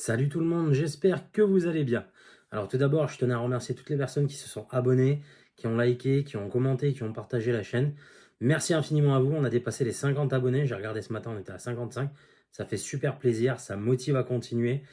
Salut tout le monde, j'espère que vous allez bien. Alors tout d'abord, je tenais à remercier toutes les personnes qui se sont abonnées, qui ont liké, qui ont commenté, qui ont partagé la chaîne. Merci infiniment à vous, on a dépassé les 50 abonnés, j'ai regardé ce matin, on était à 55. Ça fait super plaisir, ça motive à continuer.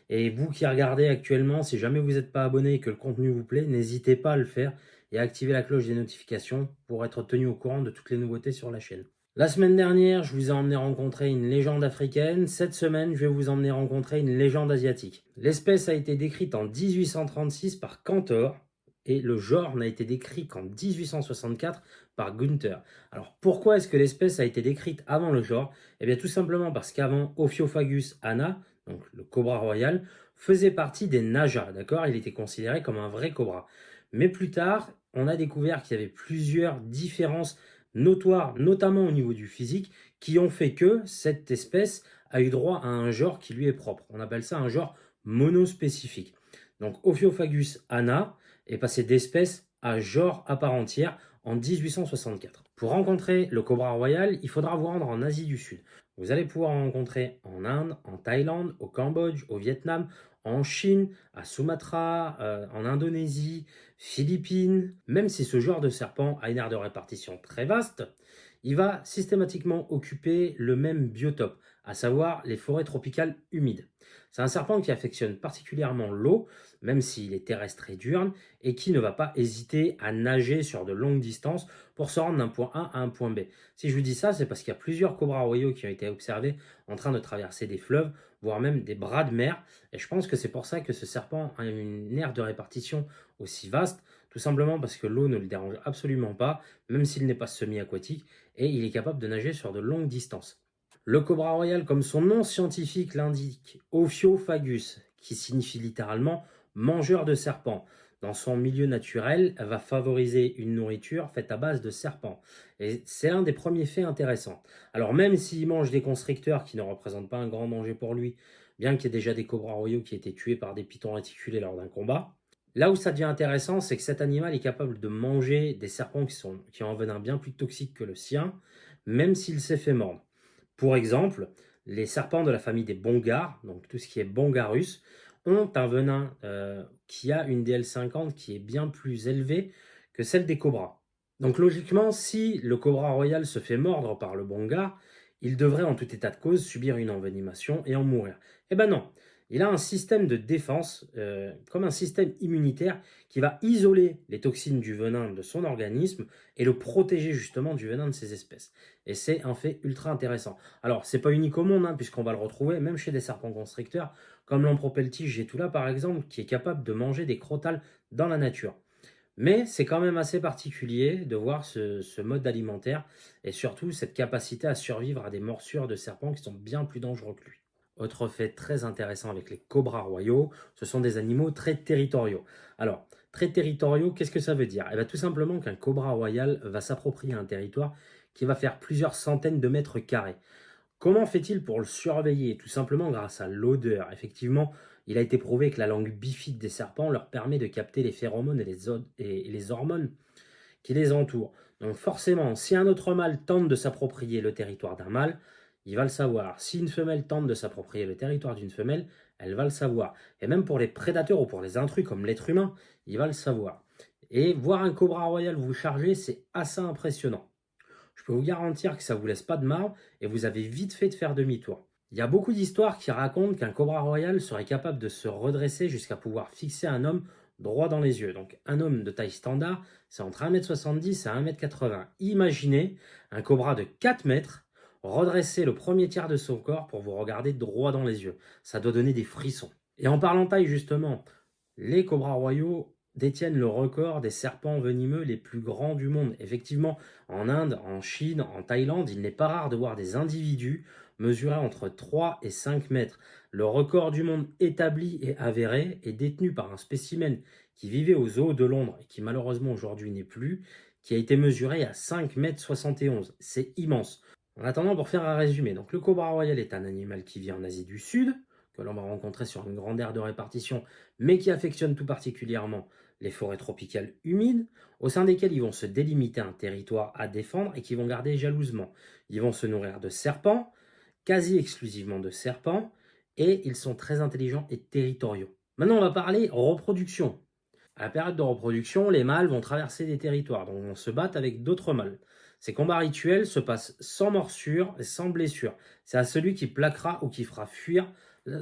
Et vous qui regardez actuellement, si jamais vous n'êtes pas abonné et que le contenu vous plaît, n'hésitez pas à le faire et à activer la cloche des notifications pour être tenu au courant de toutes les nouveautés sur la chaîne. La semaine dernière, je vous ai emmené rencontrer une légende africaine. Cette semaine, je vais vous emmener rencontrer une légende asiatique. L'espèce a été décrite en 1836 par Cantor et le genre n'a été décrit qu'en 1864 par Gunther. Alors pourquoi est-ce que l'espèce a été décrite avant le genre? Eh bien tout simplement parce qu'avant Ophiophagus anna, donc le cobra royal, faisait partie des najas, d'accord? Il était considéré comme un vrai cobra. Mais plus tard, on a découvert qu'il y avait plusieurs différences notoires, notamment au niveau du physique, qui ont fait que cette espèce a eu droit à un genre qui lui est propre. On appelle ça un genre monospécifique. Donc Ophiophagus anna est passé d'espèce à genre à part entière en 1864. Pour rencontrer le cobra royal, il faudra vous rendre en Asie du Sud. Vous allez pouvoir en rencontrer en Inde, en Thaïlande, au Cambodge, au Vietnam, en Chine, à Sumatra, en Indonésie, Philippines. Même si ce genre de serpent a une aire de répartition très vaste, il va systématiquement occuper le même biotope, à savoir les forêts tropicales humides. C'est un serpent qui affectionne particulièrement l'eau, même s'il est terrestre et diurne, et qui ne va pas hésiter à nager sur de longues distances pour se rendre d'un point A à un point B. Si je vous dis ça, c'est parce qu'il y a plusieurs cobras royaux qui ont été observés en train de traverser des fleuves, voire même des bras de mer, et je pense que c'est pour ça que ce serpent a une aire de répartition aussi vaste, tout simplement parce que l'eau ne le dérange absolument pas, même s'il n'est pas semi-aquatique, et il est capable de nager sur de longues distances. Le cobra royal, comme son nom scientifique l'indique, Ophiophagus, qui signifie littéralement mangeur de serpents, dans son milieu naturel, va favoriser une nourriture faite à base de serpents. Et c'est un des premiers faits intéressants. Alors même s'il mange des constricteurs qui ne représentent pas un grand danger pour lui, bien qu'il y ait déjà des cobras royaux qui aient été tués par des pitons réticulés lors d'un combat, là où ça devient intéressant, c'est que cet animal est capable de manger des serpents qui ont un venin bien plus toxique que le sien, même s'il s'est fait mordre. Pour exemple, les serpents de la famille des bongars, donc tout ce qui est bongarus, ont un venin qui a une DL50 qui est bien plus élevée que celle des cobras. Donc logiquement, si le cobra royal se fait mordre par le bongar, il devrait en tout état de cause subir une envenimation et en mourir. Eh ben non, il a un système de défense, comme un système immunitaire, qui va isoler les toxines du venin de son organisme et le protéger justement du venin de ces espèces. Et c'est un fait ultra intéressant. Alors, c'est pas unique au monde, hein, puisqu'on va le retrouver même chez des serpents constricteurs, comme l'Ampropeltis getula par exemple, qui est capable de manger des crotales dans la nature. Mais c'est quand même assez particulier de voir ce mode alimentaire et surtout cette capacité à survivre à des morsures de serpents qui sont bien plus dangereux que lui. Autre fait très intéressant avec les cobras royaux, ce sont des animaux très territoriaux. Alors, très territoriaux, qu'est-ce que ça veut dire? Eh bien, tout simplement qu'un cobra royal va s'approprier un territoire qui va faire plusieurs centaines de mètres carrés. Comment fait-il pour le surveiller? Tout simplement grâce à l'odeur. Effectivement, il a été prouvé que la langue bifide des serpents leur permet de capter les phéromones et les hormones qui les entourent. Donc forcément, si un autre mâle tente de s'approprier le territoire d'un mâle, il va le savoir. Si une femelle tente de s'approprier le territoire d'une femelle, elle va le savoir. Et même pour les prédateurs ou pour les intrus comme l'être humain, il va le savoir. Et voir un cobra royal vous charger, c'est assez impressionnant. Je peux vous garantir que ça vous laisse pas de marbre et vous avez vite fait de faire demi-tour. Il y a beaucoup d'histoires qui racontent qu'un cobra royal serait capable de se redresser jusqu'à pouvoir fixer un homme droit dans les yeux. Donc un homme de taille standard, c'est entre 1,70 m et 1,80 m. Imaginez un cobra de 4 mètres redresser le premier tiers de son corps pour vous regarder droit dans les yeux. Ça doit donner des frissons. Et en parlant taille justement, les cobras royaux détiennent le record des serpents venimeux les plus grands du monde. Effectivement, en Inde, en Chine, en Thaïlande, il n'est pas rare de voir des individus mesurer entre 3 et 5 mètres. Le record du monde établi et avéré est détenu par un spécimen qui vivait aux eaux de Londres et qui malheureusement aujourd'hui n'est plus, qui a été mesuré à 5 mètres 71. C'est immense. En attendant, pour faire un résumé, donc le cobra royal est un animal qui vit en Asie du Sud, que l'on va rencontrer sur une grande aire de répartition, mais qui affectionne tout particulièrement les forêts tropicales humides, au sein desquelles ils vont se délimiter un territoire à défendre et qui vont garder jalousement. Ils vont se nourrir de serpents, quasi exclusivement de serpents, et ils sont très intelligents et territoriaux. Maintenant, on va parler reproduction. À la période de reproduction, les mâles vont traverser des territoires, donc vont se battre avec d'autres mâles. Ces combats rituels se passent sans morsure et sans blessure. C'est à celui qui plaquera ou qui fera fuir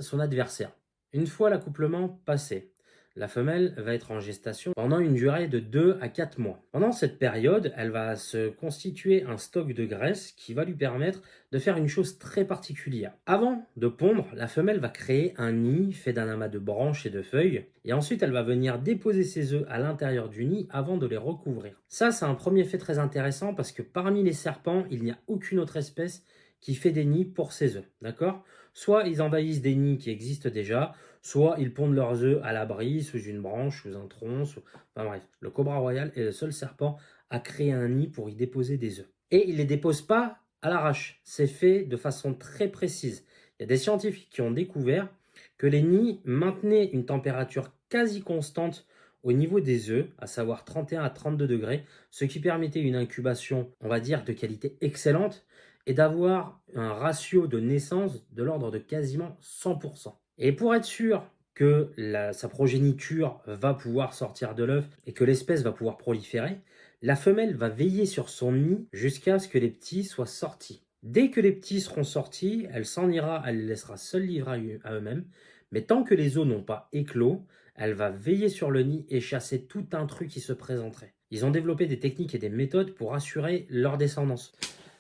son adversaire. Une fois l'accouplement passé, la femelle va être en gestation pendant une durée de 2 à 4 mois. Pendant cette période, elle va se constituer un stock de graisse qui va lui permettre de faire une chose très particulière. Avant de pondre, la femelle va créer un nid fait d'un amas de branches et de feuilles, et ensuite elle va venir déposer ses œufs à l'intérieur du nid avant de les recouvrir. Ça, c'est un premier fait très intéressant parce que parmi les serpents, il n'y a aucune autre espèce qui fait des nids pour ses œufs, d'accord? Soit ils envahissent des nids qui existent déjà, soit ils pondent leurs œufs à l'abri, sous une branche, sous un tronc, enfin bref. Le cobra royal est le seul serpent à créer un nid pour y déposer des œufs. Et il ne les dépose pas à l'arrache, c'est fait de façon très précise. Il y a des scientifiques qui ont découvert que les nids maintenaient une température quasi constante au niveau des œufs, à savoir 31 à 32 degrés, ce qui permettait une incubation, on va dire, de qualité excellente, et d'avoir un ratio de naissance de l'ordre de quasiment 100%. Et pour être sûr que sa progéniture va pouvoir sortir de l'œuf et que l'espèce va pouvoir proliférer, la femelle va veiller sur son nid jusqu'à ce que les petits soient sortis. Dès que les petits seront sortis, elle s'en ira, elle les laissera seuls livrés à eux-mêmes, mais tant que les œufs n'ont pas éclos, elle va veiller sur le nid et chasser tout intrus qui se présenterait. Ils ont développé des techniques et des méthodes pour assurer leur descendance.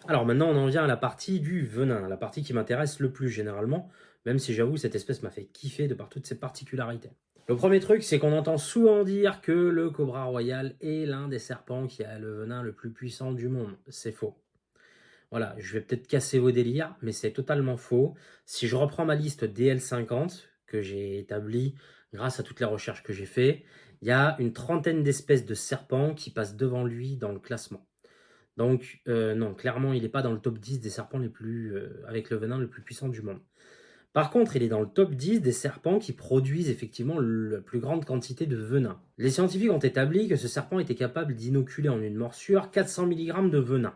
Alors maintenant, on en vient à la partie du venin, la partie qui m'intéresse le plus généralement, même si j'avoue, cette espèce m'a fait kiffer de par toutes ses particularités. Le premier truc, c'est qu'on entend souvent dire que le cobra royal est l'un des serpents qui a le venin le plus puissant du monde. C'est faux. Voilà, je vais peut-être casser vos délires, mais c'est totalement faux. Si je reprends ma liste DL50, que j'ai établie grâce à toutes les recherches que j'ai faites, il y a une trentaine d'espèces de serpents qui passent devant lui dans le classement. Donc, non, clairement, il n'est pas dans le top 10 des serpents les plus, avec le venin le plus puissant du monde. Par contre, il est dans le top 10 des serpents qui produisent effectivement la plus grande quantité de venin. Les scientifiques ont établi que ce serpent était capable d'inoculer en une morsure 400 mg de venin.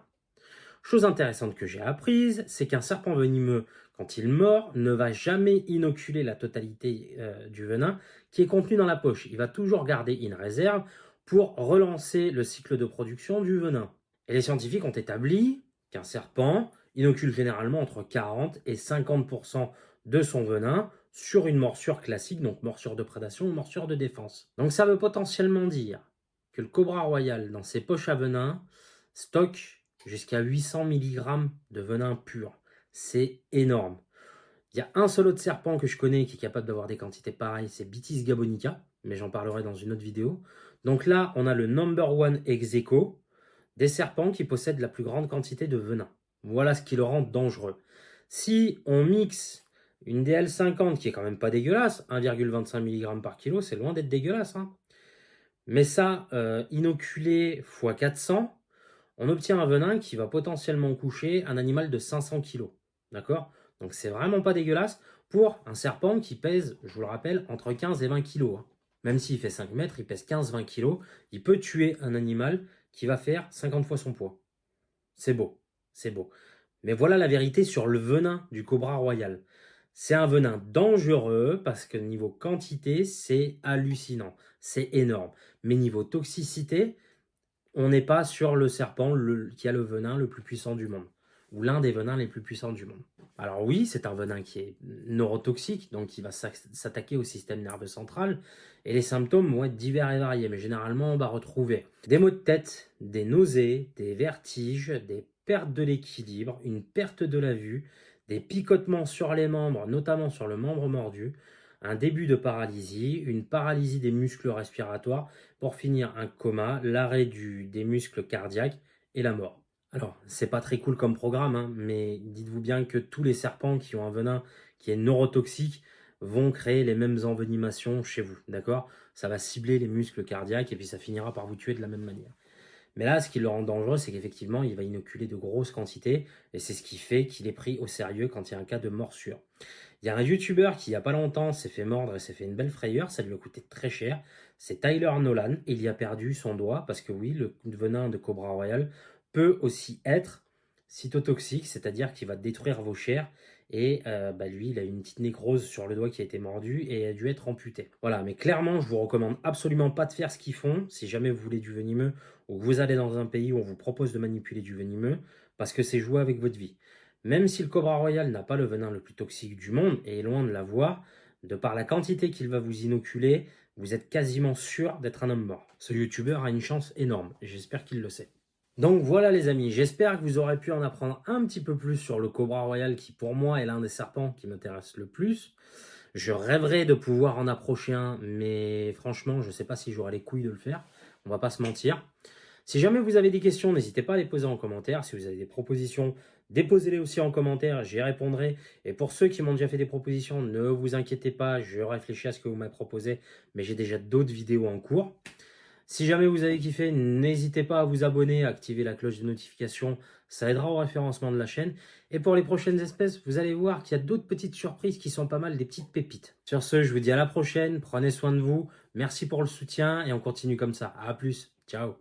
Chose intéressante que j'ai apprise, c'est qu'un serpent venimeux, quand il mord, ne va jamais inoculer la totalité du venin qui est contenu dans la poche. Il va toujours garder une réserve pour relancer le cycle de production du venin. Et les scientifiques ont établi qu'un serpent inocule généralement entre 40 et 50% de son venin sur une morsure classique, donc morsure de prédation ou morsure de défense. Donc ça veut potentiellement dire que le cobra royal, dans ses poches à venin, stocke jusqu'à 800 mg de venin pur. C'est énorme. Il y a un seul autre serpent que je connais qui est capable d'avoir des quantités pareilles, c'est Bitis gabonica, mais j'en parlerai dans une autre vidéo. Donc là, on a le number one ex aequo des serpents qui possèdent la plus grande quantité de venin. Voilà ce qui le rend dangereux. Si on mixe une DL50 qui est quand même pas dégueulasse, 1,25 mg par kilo, c'est loin d'être dégueulasse, hein. Mais ça, inoculé x 400, on obtient un venin qui va potentiellement coucher un animal de 500 kg. D'accord? Donc c'est vraiment pas dégueulasse pour un serpent qui pèse, je vous le rappelle, entre 15 et 20 kg. Hein. Même s'il fait 5 mètres, il pèse 15-20 kg. Il peut tuer un animal qui va faire 50 fois son poids. C'est beau, c'est beau. Mais voilà la vérité sur le venin du cobra royal. C'est un venin dangereux parce que niveau quantité, c'est hallucinant, c'est énorme. Mais niveau toxicité, on n'est pas sur le serpent qui a le venin le plus puissant du monde, ou l'un des venins les plus puissants du monde. Alors oui, c'est un venin qui est neurotoxique, donc qui va s'attaquer au système nerveux central, et les symptômes vont être divers et variés, mais généralement on va retrouver des maux de tête, des nausées, des vertiges, des pertes de l'équilibre, une perte de la vue, des picotements sur les membres, notamment sur le membre mordu, un début de paralysie, une paralysie des muscles respiratoires, pour finir un coma, l'arrêt des muscles cardiaques et la mort. Alors, c'est pas très cool comme programme, hein, mais dites-vous bien que tous les serpents qui ont un venin qui est neurotoxique vont créer les mêmes envenimations chez vous, d'accord? Ça va cibler les muscles cardiaques et puis ça finira par vous tuer de la même manière. Mais là, ce qui le rend dangereux, c'est qu'effectivement, il va inoculer de grosses quantités et c'est ce qui fait qu'il est pris au sérieux quand il y a un cas de morsure. Il y a un youtubeur qui, il n'y a pas longtemps, s'est fait mordre et s'est fait une belle frayeur, ça lui a coûté très cher. C'est Tyler Nolan et il y a perdu son doigt parce que oui, le venin de cobra royal peut aussi être cytotoxique, c'est-à-dire qu'il va détruire vos chairs Et lui, il a une petite nécrose sur le doigt qui a été mordu et a dû être amputé. Voilà, mais clairement, je vous recommande absolument pas de faire ce qu'ils font si jamais vous voulez du venimeux ou que vous allez dans un pays où on vous propose de manipuler du venimeux, parce que c'est jouer avec votre vie. Même si le cobra royal n'a pas le venin le plus toxique du monde et est loin de l'avoir, de par la quantité qu'il va vous inoculer, vous êtes quasiment sûr d'être un homme mort. Ce youtubeur a une chance énorme et j'espère qu'il le sait. Donc voilà les amis, j'espère que vous aurez pu en apprendre un petit peu plus sur le cobra royal qui pour moi est l'un des serpents qui m'intéresse le plus. Je rêverais de pouvoir en approcher un, mais franchement je ne sais pas si j'aurai les couilles de le faire, on va pas se mentir. Si jamais vous avez des questions, n'hésitez pas à les poser en commentaire. Si vous avez des propositions, déposez-les aussi en commentaire, j'y répondrai. Et pour ceux qui m'ont déjà fait des propositions, ne vous inquiétez pas, je réfléchis à ce que vous m'avez proposé, mais j'ai déjà d'autres vidéos en cours. Si jamais vous avez kiffé, n'hésitez pas à vous abonner, à activer la cloche de notification, ça aidera au référencement de la chaîne. Et pour les prochaines espèces, vous allez voir qu'il y a d'autres petites surprises qui sont pas mal, des petites pépites. Sur ce, je vous dis à la prochaine, prenez soin de vous, merci pour le soutien et on continue comme ça. À plus, ciao.